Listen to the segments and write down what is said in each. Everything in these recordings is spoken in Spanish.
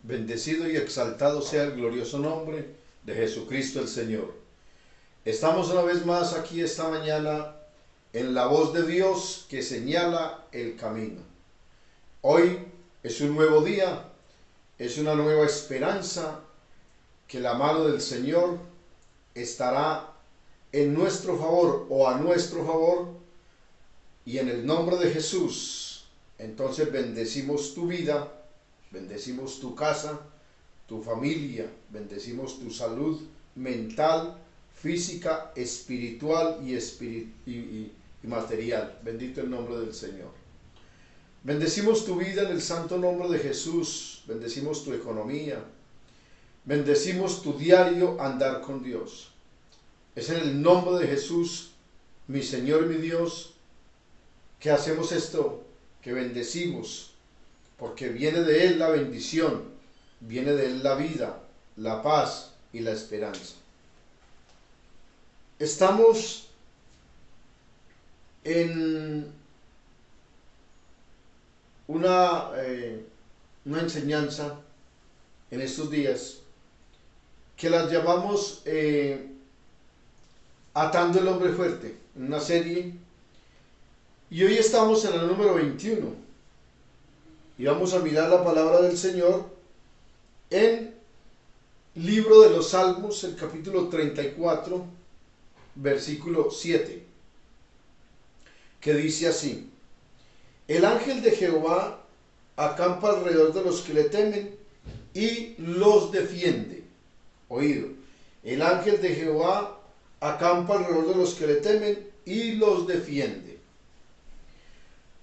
Bendecido y exaltado sea el glorioso nombre de Jesucristo el Señor. Estamos una vez más aquí esta mañana en la voz de Dios que señala el camino. Hoy es un nuevo día, es una nueva esperanza que la mano del Señor estará en nuestro favor o a nuestro favor, y en el nombre de Jesús, entonces bendecimos tu vida, bendecimos tu casa, tu familia, bendecimos tu salud mental, física, espiritual y material. Bendito el nombre del Señor. Bendecimos tu vida en el santo nombre de Jesús, bendecimos tu economía, bendecimos tu diario andar con Dios. Es en el nombre de Jesús, mi Señor y mi Dios, que hacemos esto, que bendecimos, porque viene de Él la bendición, viene de Él la vida, la paz y la esperanza. Estamos en una enseñanza en estos días que las llamamos Atando el hombre fuerte, una serie, y hoy estamos en la número 21 y vamos a mirar la palabra del Señor en Libro de los Salmos, el capítulo 34, versículo 7, que dice así: el ángel de Jehová acampa alrededor de los que le temen y los defiende. Oído, el ángel de Jehová acampa alrededor de los que le temen y los defiende.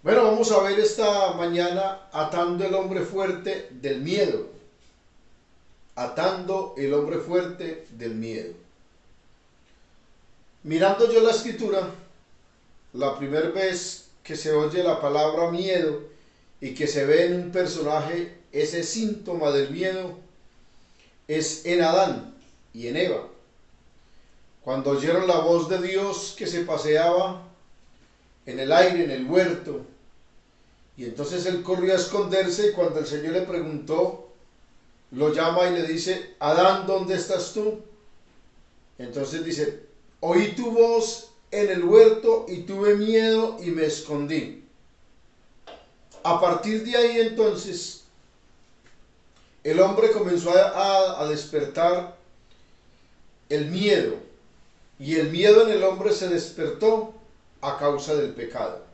Bueno, vamos a ver esta mañana atando el hombre fuerte del miedo. Atando el hombre fuerte del miedo. Mirando yo la escritura, la primera vez que se oye la palabra miedo y que se ve en un personaje ese síntoma del miedo es en Adán y en Eva. Cuando oyeron la voz de Dios que se paseaba en el aire, en el huerto, y entonces él corrió a esconderse, y cuando el Señor le preguntó, lo llama y le dice: Adán, ¿dónde estás tú? Entonces dice: oí tu voz en el huerto y tuve miedo y me escondí. A partir de ahí entonces el hombre comenzó a despertar el miedo, y el miedo en el hombre se despertó a causa del pecado.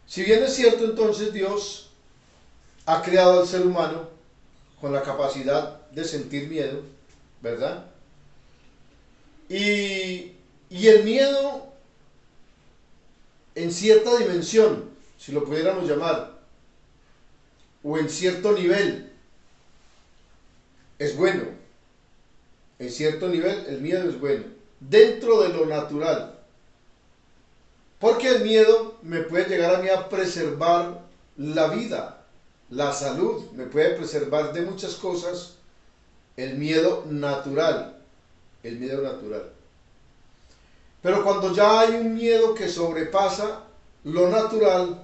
Si bien es cierto, entonces Dios ha creado al ser humano con la capacidad de sentir miedo, ¿verdad? Y el miedo, en cierta dimensión, si lo pudiéramos llamar, o en cierto nivel, es bueno. En cierto nivel el miedo es bueno, dentro de lo natural. Porque el miedo me puede llegar a mí a preservar la vida, la salud, me puede preservar de muchas cosas. El miedo natural, el miedo natural. Pero cuando ya hay un miedo que sobrepasa lo natural,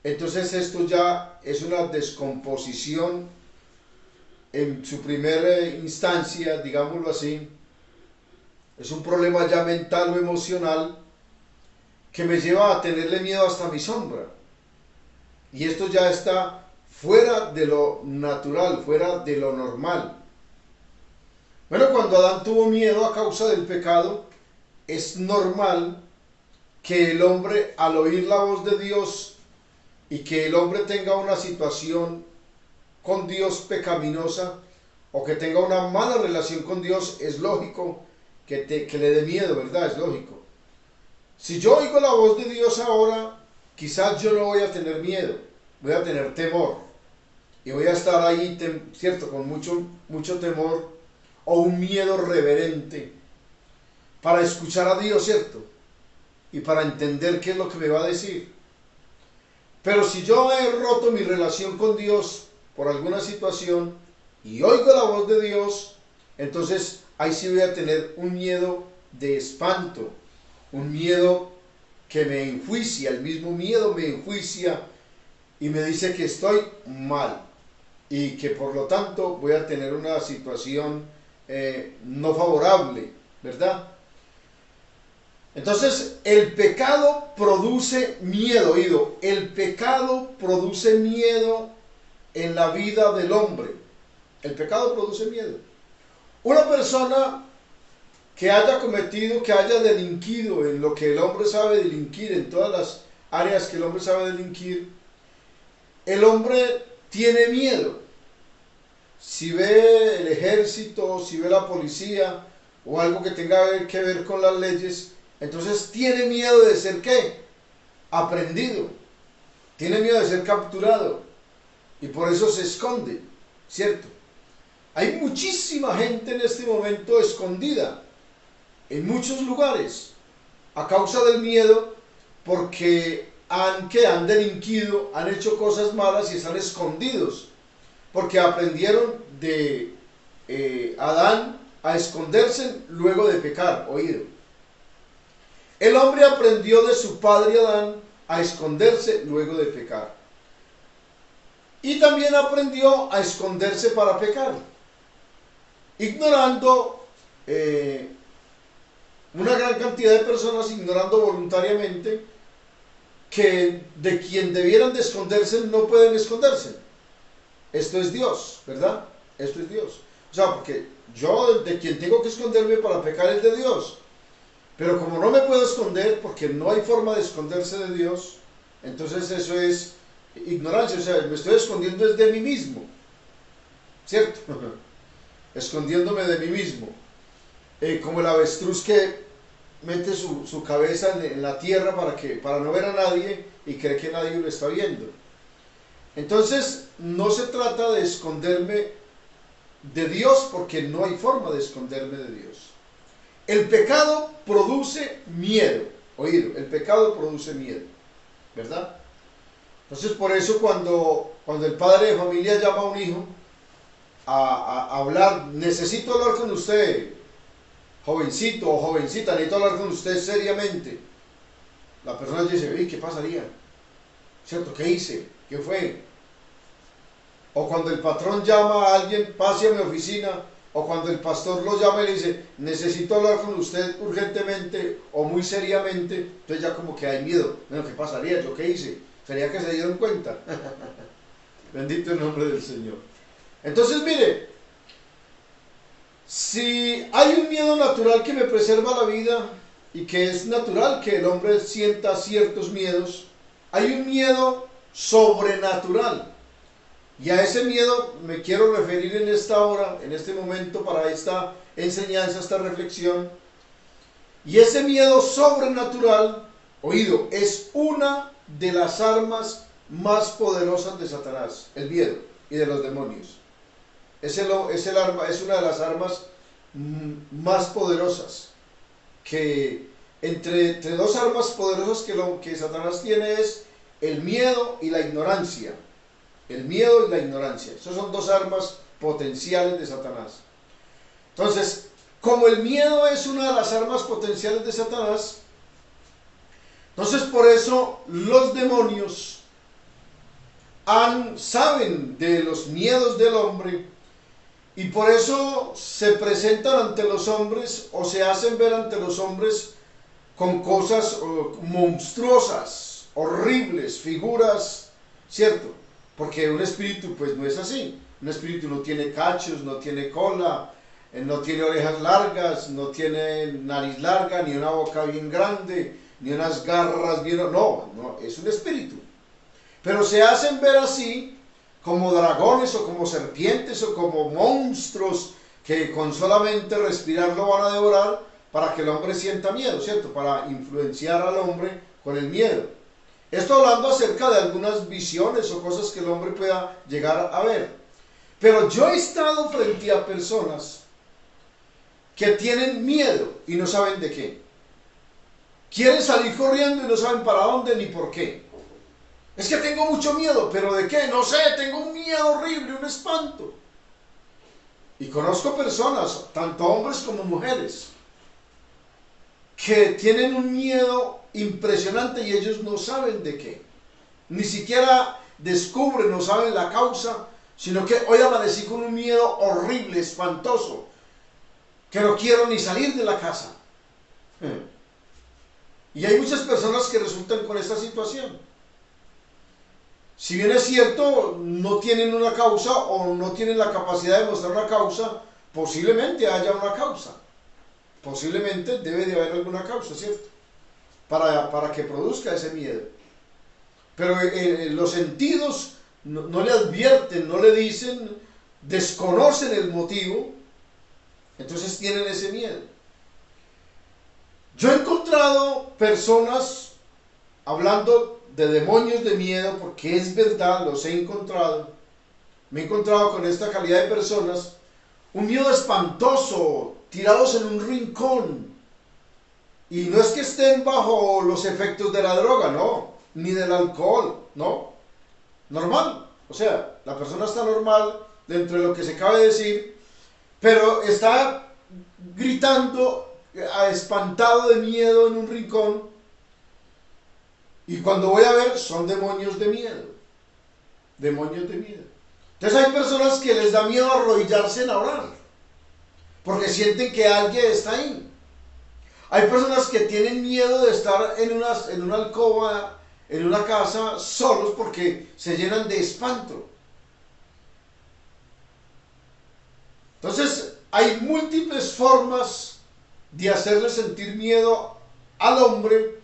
entonces esto ya es una descomposición en su primera instancia, digámoslo así. Es un problema ya mental o emocional que me lleva a tenerle miedo hasta a mi sombra. Y esto ya está fuera de lo natural, fuera de lo normal. Bueno, cuando Adán tuvo miedo a causa del pecado, es normal que el hombre, al oír la voz de Dios y que el hombre tenga una situación con Dios pecaminosa o que tenga una mala relación con Dios, es lógico que le dé miedo, ¿verdad? Es lógico. Si yo oigo la voz de Dios ahora, quizás yo no voy a tener miedo, voy a tener temor. Y voy a estar ahí, ¿cierto? Con mucho temor o un miedo reverente para escuchar a Dios, ¿cierto? Y para entender qué es lo que me va a decir. Pero si yo he roto mi relación con Dios por alguna situación y oigo la voz de Dios, entonces ahí sí voy a tener un miedo de espanto, un miedo que me enjuicia, el mismo miedo me enjuicia y me dice que estoy mal. y que por lo tanto voy a tener una situación no favorable, ¿verdad? Entonces, el pecado produce miedo, oído, el pecado produce miedo en la vida del hombre. El pecado produce miedo. Una persona que haya cometido, que haya delinquido en lo que el hombre sabe delinquir, en todas las áreas que el hombre sabe delinquir, el hombre tiene miedo. Si ve el ejército, si ve la policía o algo que tenga que ver con las leyes, entonces tiene miedo de ser ¿qué? Aprendido. Tiene miedo de ser capturado. Y por eso se esconde, ¿cierto? Hay muchísima gente en este momento escondida en muchos lugares a causa del miedo, porque han delinquido, han hecho cosas malas y están escondidos, porque aprendieron de Adán a esconderse luego de pecar, oído. El hombre aprendió de su padre Adán a esconderse luego de pecar. Y también aprendió a esconderse para pecar, ignorando una gran cantidad de personas, ignorando voluntariamente que de quien debieran de esconderse no pueden esconderse. Esto es Dios, ¿verdad? Esto es Dios. O sea, porque yo de quien tengo que esconderme para pecar es de Dios. Pero como no me puedo esconder, porque no hay forma de esconderse de Dios, entonces eso es ignorancia. O sea, me estoy escondiendo desde mí mismo, ¿cierto? Escondiéndome de mí mismo. Como el avestruz que mete su cabeza en la tierra para no ver a nadie y cree que nadie lo está viendo. Entonces, no se trata de esconderme de Dios, porque no hay forma de esconderme de Dios. El pecado produce miedo, oído, el pecado produce miedo, ¿verdad? Entonces, por eso cuando el padre de familia llama a un hijo a hablar, necesito hablar con usted, jovencito o jovencita, necesito hablar con usted seriamente. La persona dice, ¿qué pasaría? ¿Cierto? ¿Qué hice? ¿Qué fue? O cuando el patrón llama a alguien, pase a mi oficina, o cuando el pastor lo llama y le dice, necesito hablar con usted urgentemente o muy seriamente, entonces ya como que hay miedo. Bueno, ¿qué pasaría? ¿Yo qué hice? Sería que se dieron cuenta. Bendito el nombre del Señor. Entonces, mire, si hay un miedo natural que me preserva la vida y que es natural que el hombre sienta ciertos miedos, hay un miedo sobrenatural. Y a ese miedo me quiero referir en esta hora, en este momento, para esta enseñanza, esta reflexión. Y ese miedo sobrenatural, oído, es una de las armas más poderosas de Satanás, el miedo, y de los demonios. Es una de las armas más poderosas, que entre dos armas poderosas que Satanás tiene es el miedo y la ignorancia. El miedo y la ignorancia. Esas son dos armas potenciales de Satanás. Entonces, como el miedo es una de las armas potenciales de Satanás, entonces por eso los demonios saben de los miedos del hombre, y por eso se presentan ante los hombres o se hacen ver ante los hombres con cosas monstruosas, horribles, figuras, ¿cierto? Porque un espíritu pues no es así. Un espíritu no tiene cachos, no tiene cola, no tiene orejas largas, no tiene nariz larga, ni una boca bien grande, ni unas garras bien... No, es un espíritu. Pero se hacen ver así como dragones o como serpientes o como monstruos que con solamente respirar lo van a devorar, para que el hombre sienta miedo, ¿cierto? Para influenciar al hombre con el miedo. Esto hablando acerca de algunas visiones o cosas que el hombre pueda llegar a ver. Pero yo he estado frente a personas que tienen miedo y no saben de qué. Quieren salir corriendo y no saben para dónde ni por qué. Es que tengo mucho miedo, pero ¿de qué? No sé, tengo un miedo horrible, un espanto. Y conozco personas, tanto hombres como mujeres, que tienen un miedo impresionante y ellos no saben de qué. Ni siquiera descubren, no saben la causa, sino que hoy amanecí con un miedo horrible, espantoso, que no quiero ni salir de la casa. Y hay muchas personas que resultan con esta situación. Si bien es cierto, no tienen una causa o no tienen la capacidad de mostrar una causa, posiblemente haya una causa. Posiblemente debe de haber alguna causa, ¿cierto? Para que produzca ese miedo. Pero los sentidos no le advierten, no le dicen, desconocen el motivo, entonces tienen ese miedo. Yo he encontrado personas hablando de demonios de miedo, porque es verdad, los he encontrado. Me he encontrado con esta calidad de personas, un miedo espantoso, tirados en un rincón. Y no es que estén bajo los efectos de la droga, no, ni del alcohol, no. Normal, o sea, la persona está normal dentro de lo que se cabe decir, pero está gritando, espantado de miedo en un rincón, y cuando voy a ver, son demonios de miedo. Demonios de miedo. Entonces hay personas que les da miedo arrodillarse en orar, porque sienten que alguien está ahí. Hay personas que tienen miedo de estar en una alcoba, en una casa, solos, porque se llenan de espanto. Entonces, hay múltiples formas de hacerle sentir miedo al hombre,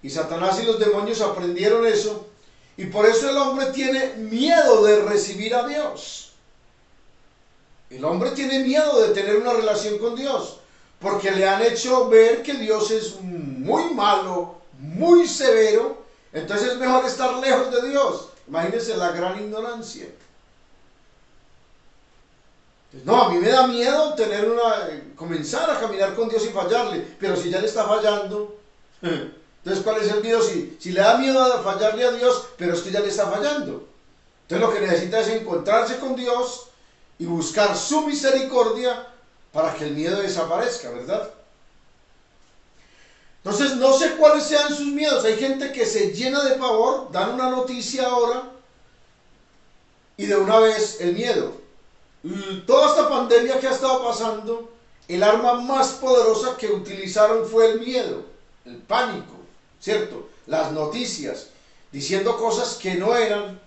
y Satanás y los demonios aprendieron eso, y por eso el hombre tiene miedo de recibir a Dios. El hombre tiene miedo de tener una relación con Dios, porque le han hecho ver que Dios es muy malo, muy severo, entonces es mejor estar lejos de Dios. Imagínense la gran ignorancia. No, a mí me da miedo comenzar a caminar con Dios y fallarle, pero si ya le está fallando, entonces ¿cuál es el miedo? Si le da miedo a fallarle a Dios, pero es que ya le está fallando. Entonces lo que necesita es encontrarse con Dios y buscar su misericordia para que el miedo desaparezca, ¿verdad? Entonces no sé cuáles sean sus miedos. Hay gente que se llena de pavor, dan una noticia ahora y de una vez el miedo. Toda esta pandemia que ha estado pasando, el arma más poderosa que utilizaron fue el miedo, el pánico, ¿cierto? Las noticias, diciendo cosas que no eran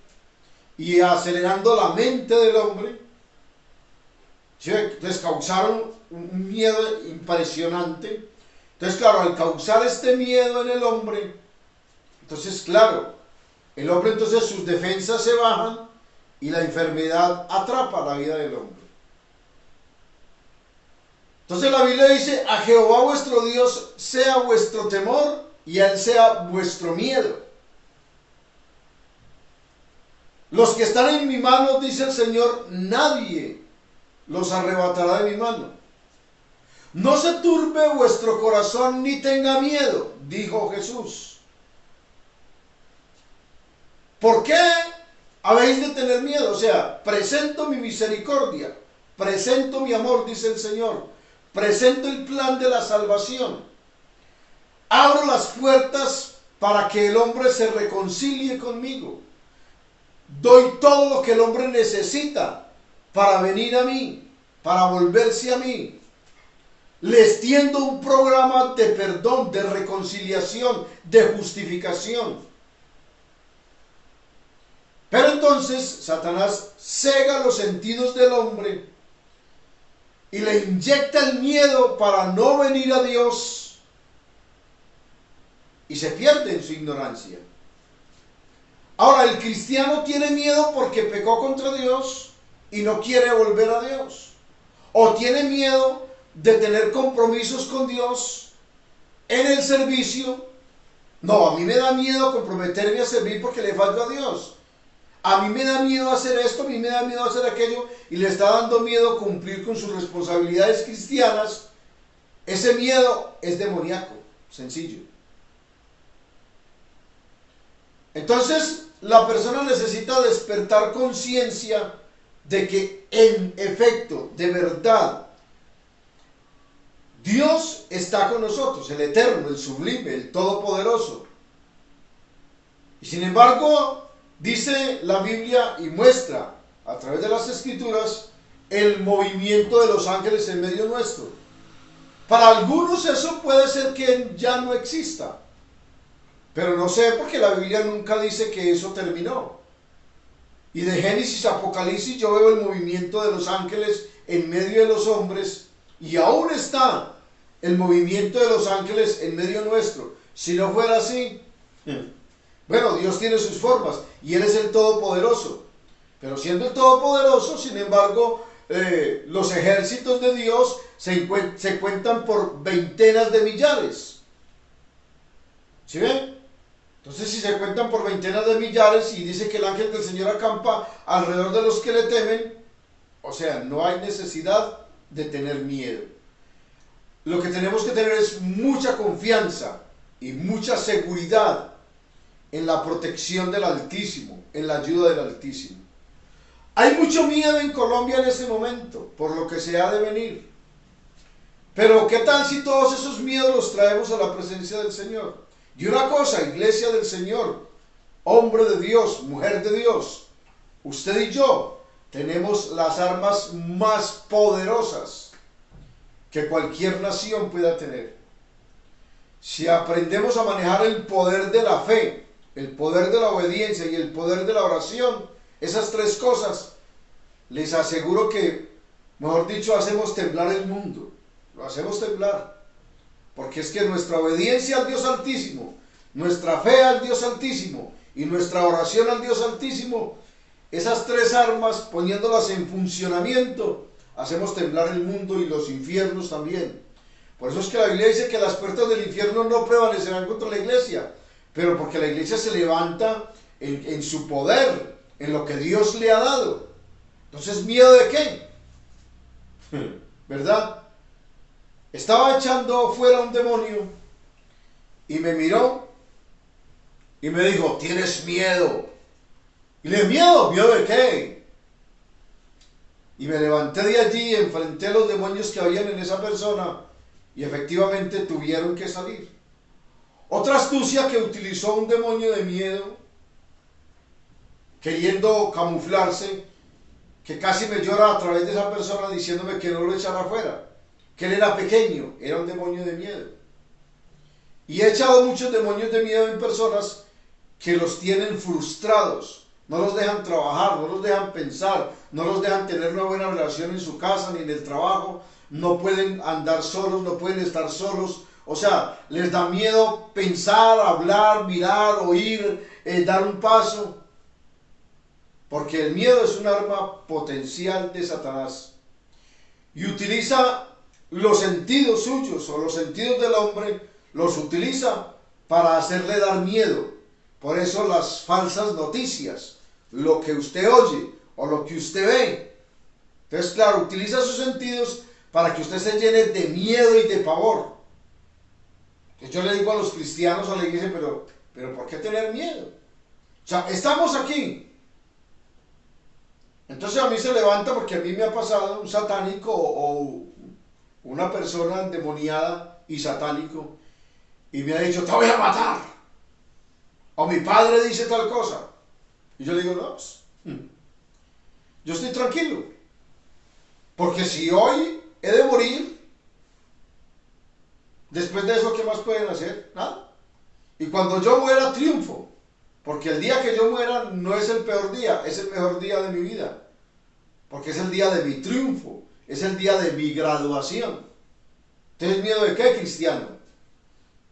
y acelerando la mente del hombre. ¿Sí? Entonces causaron un miedo impresionante. Entonces, claro, al causar este miedo en el hombre, entonces, claro, el hombre, entonces sus defensas se bajan y la enfermedad atrapa la vida del hombre. Entonces la Biblia dice: a Jehová vuestro Dios sea vuestro temor y a Él sea vuestro miedo. Los que están en mi mano, dice el Señor, nadie los arrebatará de mi mano. No se turbe vuestro corazón ni tenga miedo, dijo Jesús. ¿Por qué habéis de tener miedo? O sea, presento mi misericordia, presento mi amor, dice el Señor, presento el plan de la salvación. Abro las puertas para que el hombre se reconcilie conmigo. Doy todo lo que el hombre necesita para venir a mí, para volverse a mí. Les tiendo un programa de perdón, de reconciliación, de justificación. Pero entonces Satanás cega los sentidos del hombre y le inyecta el miedo para no venir a Dios, y se pierde en su ignorancia. Ahora, el cristiano tiene miedo porque pecó contra Dios y no quiere volver a Dios, o tiene miedo de tener compromisos con Dios en el servicio. No, a mí me da miedo comprometerme a servir porque le fallo a Dios. A mí me da miedo hacer esto, a mí me da miedo hacer aquello, y le está dando miedo cumplir con sus responsabilidades cristianas. Ese miedo es demoníaco, sencillo. Entonces, la persona necesita despertar conciencia de que en efecto, de verdad, Dios está con nosotros, el eterno, el sublime, el todopoderoso. Y sin embargo, dice la Biblia y muestra a través de las Escrituras, el movimiento de los ángeles en medio nuestro. Para algunos eso puede ser que ya no exista, pero no sé, porque la Biblia nunca dice que eso terminó. Y de Génesis a Apocalipsis yo veo el movimiento de los ángeles en medio de los hombres, y aún está el movimiento de los ángeles en medio nuestro. Si no fuera así, bueno, Dios tiene sus formas y Él es el Todopoderoso. Pero siendo el Todopoderoso, sin embargo, los ejércitos de Dios se cuentan por veintenas de millares. ¿Sí ven? Entonces, si se cuentan por veintenas de millares y dice que el ángel del Señor acampa alrededor de los que le temen, o sea, no hay necesidad de tener miedo. Lo que tenemos que tener es mucha confianza y mucha seguridad en la protección del Altísimo, en la ayuda del Altísimo. Hay mucho miedo en Colombia en este momento, por lo que se ha de venir. Pero ¿qué tal si todos esos miedos los traemos a la presencia del Señor? Y una cosa, iglesia del Señor, hombre de Dios, mujer de Dios, usted y yo tenemos las armas más poderosas que cualquier nación pueda tener. Si aprendemos a manejar el poder de la fe, el poder de la obediencia y el poder de la oración, esas tres cosas, les aseguro que, mejor dicho, hacemos temblar el mundo. Lo hacemos temblar. Porque es que nuestra obediencia al Dios Altísimo, nuestra fe al Dios Altísimo y nuestra oración al Dios Altísimo, esas tres armas, poniéndolas en funcionamiento, hacemos temblar el mundo y los infiernos también. Por eso es que la Biblia dice que las puertas del infierno no prevalecerán contra la iglesia, pero porque la iglesia se levanta en su poder, en lo que Dios le ha dado. Entonces, ¿miedo de qué? ¿Verdad? Estaba echando fuera un demonio y me miró y me dijo, ¿tienes miedo? Y le dije, ¿miedo? ¿Miedo de qué? Y me levanté de allí y enfrenté a los demonios que habían en esa persona y efectivamente tuvieron que salir. Otra astucia que utilizó un demonio de miedo, queriendo camuflarse, que casi me llora a través de esa persona diciéndome que no lo echara afuera, que él era pequeño, era un demonio de miedo. Y he echado muchos demonios de miedo en personas que los tienen frustrados, no los dejan trabajar, no los dejan pensar, no los dejan tener una buena relación en su casa ni en el trabajo, no pueden andar solos, no pueden estar solos, o sea, les da miedo pensar, hablar, mirar, oír, dar un paso, porque el miedo es un arma potencial de Satanás y utiliza los sentidos suyos o los sentidos del hombre, los utiliza para hacerle dar miedo. Por eso las falsas noticias, lo que usted oye o lo que usted ve. Entonces, claro, utiliza sus sentidos para que usted se llene de miedo y de pavor. Entonces, yo le digo a los cristianos, a la iglesia, pero ¿por qué tener miedo? O sea, estamos aquí. Entonces a mí se levanta, porque a mí me ha pasado un satánico o una persona endemoniada y satánico y me ha dicho, te voy a matar, o mi padre dice tal cosa, y yo le digo, no, yo estoy tranquilo, porque si hoy he de morir, después de eso, ¿qué más pueden hacer? Nada. Y cuando yo muera, triunfo, porque el día que yo muera no es el peor día, es el mejor día de mi vida, porque es el día de mi triunfo, es el día de mi graduación. ¿Tienes miedo de qué, cristiano?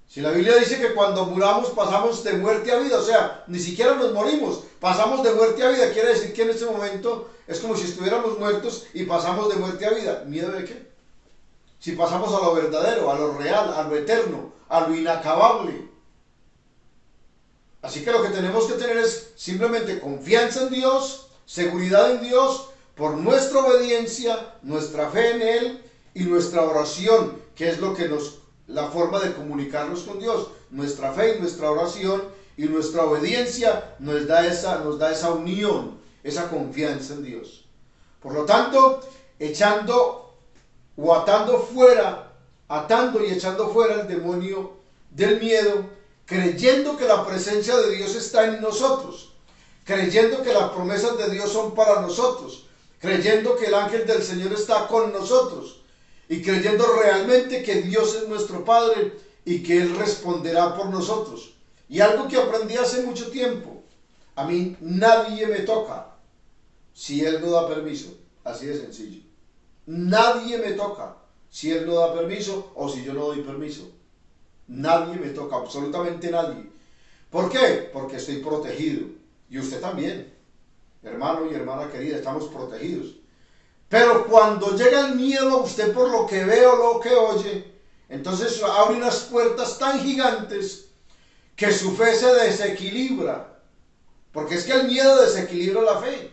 Si la Biblia dice que cuando muramos pasamos de muerte a vida, o sea, ni siquiera nos morimos, pasamos de muerte a vida, quiere decir que en este momento es como si estuviéramos muertos y pasamos de muerte a vida. ¿Miedo de qué? Si pasamos a lo verdadero, a lo real, a lo eterno, a lo inacabable. Así que lo que tenemos que tener es simplemente confianza en Dios, seguridad en Dios, por nuestra obediencia, nuestra fe en Él y nuestra oración, que es lo que la forma de comunicarnos con Dios. Nuestra fe y nuestra oración y nuestra obediencia nos da esa unión, esa confianza en Dios. Por lo tanto, echando o atando y echando fuera el demonio del miedo, creyendo que la presencia de Dios está en nosotros, creyendo que las promesas de Dios son para nosotros, creyendo que el ángel del Señor está con nosotros y creyendo realmente que Dios es nuestro Padre y que Él responderá por nosotros. Y algo que aprendí hace mucho tiempo: a mí nadie me toca si Él no da permiso. Así de sencillo. Nadie me toca si Él no da permiso o si yo no doy permiso. Nadie me toca, absolutamente nadie. ¿Por qué? Porque estoy protegido. Y usted también, hermano y hermana querida, estamos protegidos. Pero cuando llega el miedo a usted por lo que ve o lo que oye, entonces abre unas puertas tan gigantes que su fe se desequilibra. Porque es que el miedo desequilibra la fe,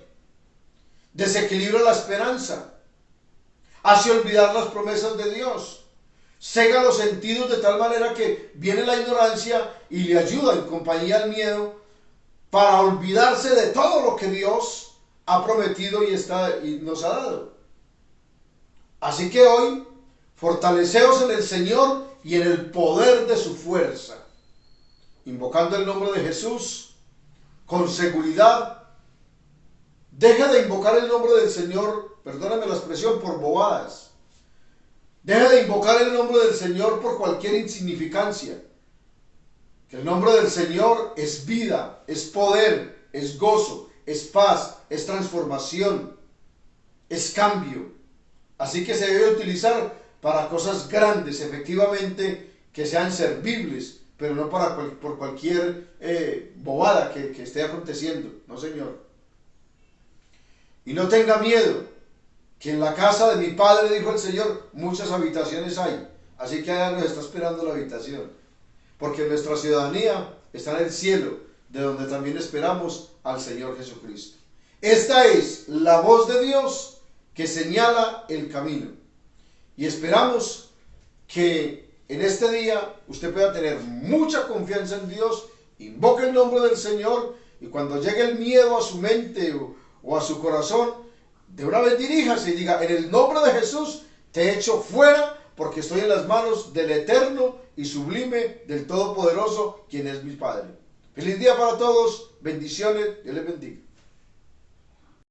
desequilibra la esperanza, hace olvidar las promesas de Dios, cega los sentidos de tal manera que viene la ignorancia y le ayuda en compañía al miedo para olvidarse de todo lo que Dios ha prometido y nos ha dado. Así que hoy, fortaleceos en el Señor y en el poder de su fuerza, invocando el nombre de Jesús con seguridad. Deja de invocar el nombre del Señor, perdóname la expresión, por bobadas. Deja de invocar el nombre del Señor por cualquier insignificancia. Que el nombre del Señor es vida, es poder, es gozo, es paz, es transformación, es cambio. Así que se debe utilizar para cosas grandes, efectivamente, que sean servibles, pero no por cualquier bobada que esté aconteciendo. No, Señor. Y no tenga miedo, que en la casa de mi Padre, dijo el Señor, muchas habitaciones hay. Así que allá nos está esperando la habitación. Porque nuestra ciudadanía está en el cielo, de donde también esperamos al Señor Jesucristo. Esta es la voz de Dios que señala el camino. Y esperamos que en este día usted pueda tener mucha confianza en Dios, invoque el nombre del Señor, y cuando llegue el miedo a su mente o a su corazón, de una vez diríjase y diga: en el nombre de Jesús te echo fuera, porque estoy en las manos del eterno y sublime, del Todopoderoso, quien es mi Padre. Feliz día para todos, bendiciones, Dios les bendiga.